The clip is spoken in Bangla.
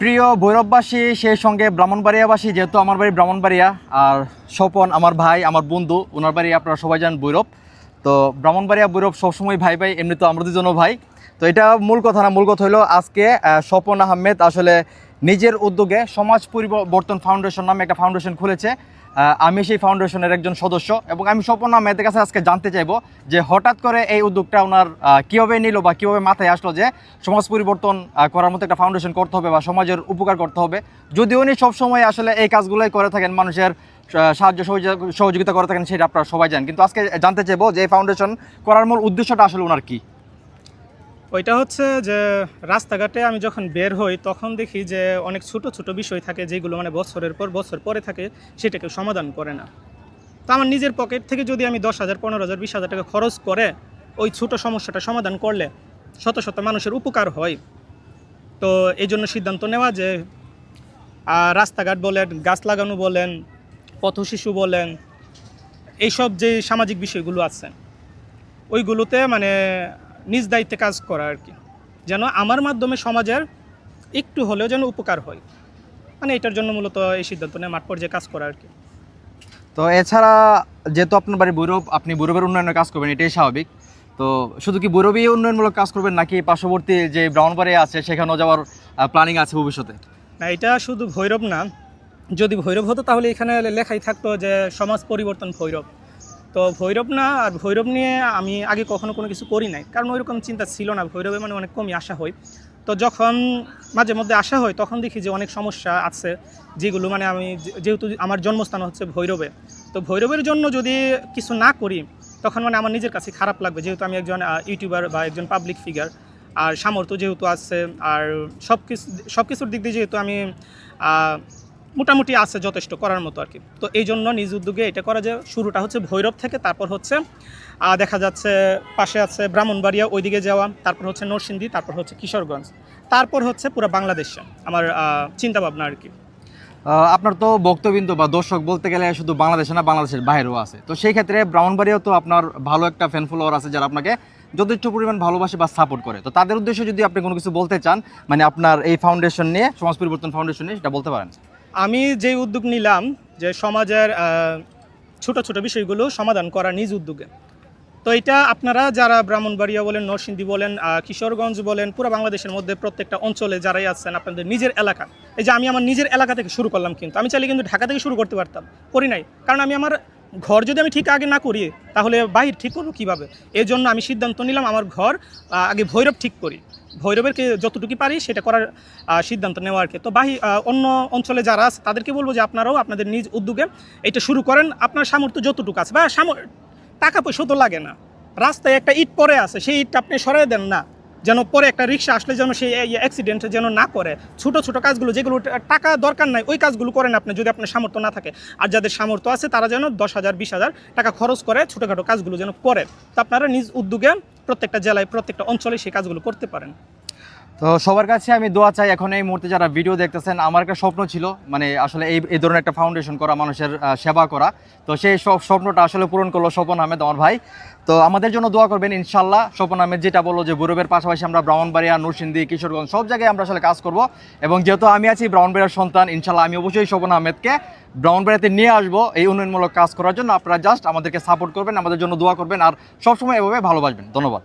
প্রিয় ভৈরববাসী, সেই সঙ্গে ব্রাহ্মণবাড়িয়াবাসী, যেহেতু আমার বাড়ি ব্রাহ্মণবাড়িয়া, আর স্বপন আমার ভাই, আমার বন্ধু, ওনার বাড়ি আপনারা সবাই জানেন ভৈরব। তো ব্রাহ্মণবাড়িয়া ভৈরব সবসময় ভাই ভাই, এমনি তো আমরা দুজনও ভাই। তো এটা মূল কথা না, মূল কথা হলো আজকে স্বপন আহমেদ আসলে নিজের উদ্যোগে সমাজ পরিবর্তন ফাউন্ডেশন নামে একটা ফাউন্ডেশন খুলেছে। আমি সেই ফাউন্ডেশনের একজন সদস্য, এবং আমি স্বপন আহমেদের কাছে আজকে জানতে চাইবো যে হঠাৎ করে এই উদ্যোগটা ওনার কীভাবে নিল বা কীভাবে মাথায় আসলো যে সমাজ পরিবর্তন করার মতো একটা ফাউন্ডেশন করতে হবে বা সমাজের উপকার করতে হবে। যদিও উনি সবসময় আসলে এই কাজগুলোই করে থাকেন, মানুষের সাহায্য সহযোগিতা করে থাকেন, সেটা আপনারা সবাই জানেন, কিন্তু আজকে জানতে চাইবো যে এই ফাউন্ডেশন করার মূল উদ্দেশ্যটা আসলে ওনার কী। ওইটা হচ্ছে যে রাস্তাঘাটে আমি যখন বের হই তখন দেখি যে অনেক ছোট ছোট বিষয় থাকে যেগুলো মানে বছরের পর বছর পরে থাকে, সেটাকে সমাধান করে না। তো আমার নিজের পকেট থেকে যদি আমি 10,000, 15,000, 20,000 টাকা খরচ করে ওই ছোট সমস্যাটা সমাধান করলে শত শত মানুষের উপকার হয়। তো এই জন্য সিদ্ধান্ত নেওয়া যে রাস্তাঘাট বলেন, গাছ লাগানো বলেন, পথশিশু বলেন, এইসব যে সামাজিক বিষয়গুলো আছে ওইগুলোতে মানে নিজ দায়িত্বে কাজ করা আর কি, যেন আমার মাধ্যমে সমাজের একটু হলেও যেন উপকার হয়। মানে এটার জন্য মূলত এই সিদ্ধান্ত নিয়ে মাঠ পর্যায়ে কাজ করা আর কি। তো এছাড়া যেহেতু আপনার বাড়ি ভৈরব, আপনি ভৈরবের উন্নয়নের কাজ করবেন, এটাই স্বাভাবিক। তো শুধু কি ভৈরবই উন্নয়নমূলক কাজ করবেন, নাকি পার্শ্ববর্তী যে ব্রাহ্মণবাড়িয়া আছে সেখানেও যাওয়ার প্ল্যানিং আছে ভবিষ্যতে? না, এটা শুধু ভৈরব না, যদি ভৈরব হতো তাহলে এখানে লেখাই থাকতো যে সমাজ পরিবর্তন ভৈরব। তো ভৈরব না, আর ভৈরব নিয়ে আমি আগে কখনো কোনো কিছু করি নাই, কারণ ওইরকম চিন্তা ছিল না। ভৈরবে মানে অনেক কমই আসা হয়। তো যখন মাঝে মধ্যে আসা হয় তখন দেখি যে অনেক সমস্যা আছে, যেগুলো মানে আমি যেহেতু আমার জন্মস্থান হচ্ছে ভৈরবে, তো ভৈরবের জন্য যদি কিছু না করি তখন মানে আমার নিজের কাছে খারাপ লাগবে, যেহেতু আমি একজন ইউটিউবার বা একজন পাবলিক ফিগার, আর সামর্থ্য যেহেতু আছে, আর সব কিছুর দিক দিয়ে যেহেতু আমি মোটামুটি আছে যথেষ্ট করার মতো আর কি। তো এই জন্য নিজ উদ্যোগে এটা করা, যে শুরুটা হচ্ছে ভৈরব থেকে, তারপর হচ্ছে দেখা যাচ্ছে পাশে আছে ব্রাহ্মণবাড়িয়া, ওইদিকে যাওয়া, তারপর হচ্ছে নরসিংদী, তারপর হচ্ছে কিশোরগঞ্জ, তারপর হচ্ছে পুরো বাংলাদেশে আমার চিন্তাভাবনা আর কি। আপনার তো ভক্তবৃন্দ বা দর্শক বলতে গেলে শুধু বাংলাদেশে না, বাংলাদেশের বাইরেও আছে। তো সেই ক্ষেত্রে ব্রাহ্মণবাড়িয়াও তো আপনার ভালো একটা ফ্যান ফলোয়ার আছে, যারা আপনাকে যথেষ্ট পরিমাণ ভালোবাসে বা সাপোর্ট করে। তো তাদের উদ্দেশ্যে যদি আপনি কোনো কিছু বলতে চান, মানে আপনার এই ফাউন্ডেশন নিয়ে, সমাজ পরিবর্তন ফাউন্ডেশন নিয়ে, সেটা বলতে পারেন। আমি যেই উদ্যোগ নিলাম যে সমাজের ছোট ছোট বিষয়গুলো সমাধান করা নিজ উদ্যোগে, তো এটা আপনারা যারা ব্রাহ্মণবাড়িয়া বলেন, নরসিংদী বলেন, কিশোরগঞ্জ বলেন, পুরো বাংলাদেশের মধ্যে প্রত্যেকটা অঞ্চলে যারাই আছেন, আপনাদের নিজের এলাকা, এই যে আমি আমার নিজের এলাকা থেকে শুরু করলাম, কিন্তু আমি চাইলে কিন্তু ঢাকা থেকে শুরু করতে পারতাম, করি নাই। কারণ আমি আমার ঘর যদি আমি ঠিক আগে না করি তাহলে বাহির ঠিক করবো কীভাবে। এই জন্য আমি সিদ্ধান্ত নিলাম আমার ঘর আগে ভৈরব ঠিক করি, ভৈরবের যতটুকু পারি সেটা করার সিদ্ধান্ত নেওয়া আর কি। তো অন্য অঞ্চলে যারা আছে তাদেরকে বলবো যে আপনারাও আপনাদের নিজ উদ্যোগে এটা শুরু করেন। আপনার সামর্থ্য যতটুকু আছে, বা টাকা পয়সা তো লাগে না, রাস্তায় একটা ইট পরে আছে, সেই ইটটা আপনি সরাই দেন না, যেন পরে একটা রিক্সা আসলে যেন সেই অ্যাক্সিডেন্ট যেন না করে। ছোট ছোট কাজগুলো যেগুলো টাকা দরকার নাই ওই কাজগুলো করেন আপনি, যদি আপনার সামর্থ্য না থাকে। আর যাদের সামর্থ্য আছে তারা যেন 10,000, 20,000 টাকা খরচ করে ছোটোখাটো কাজগুলো যেন করে। তো আপনারা নিজ উদ্যোগে প্রত্যেকটা জেলায়, প্রত্যেকটা অঞ্চলে সেই কাজগুলো করতে পারেন। তো সবার কাছে আমি দোয়া চাই, এখন এই মুহূর্তে যারা ভিডিও দেখতেছেন, আমার একটা স্বপ্ন ছিল, মানে আসলে এই ধরনের একটা ফাউন্ডেশন করা, মানুষের সেবা করা। তো সেই স্বপ্নটা আসলে পূরণ করলো স্বপন আহমেদ আমার ভাই। তো আমাদের জন্য দোয়া করবেন ইনশাল্লাহ। স্বপন আহমেদ যেটা বললো যে ভৈরবের পাশাপাশি আমরা ব্রাহ্মণবাড়িয়া, নরসিংদী, কিশোরগঞ্জ সব জায়গায় আমরা আসলে কাজ করব, এবং যেহেতু আমি আছি ব্রাহ্মণবাড়িয়ার সন্তান, ইনশাল্লাহ আমি অবশ্যই স্বপন আহমেদকে ব্রাহ্মণবাড়িয়াতে নিয়ে আসবো এই উন্নয়নমূলক কাজ করার জন্য। আপনারা জাস্ট আমাদেরকে সাপোর্ট করবেন, আমাদের জন্য দোয়া করবেন, আর সবসময় এভাবে ভালোবাসবেন। ধন্যবাদ।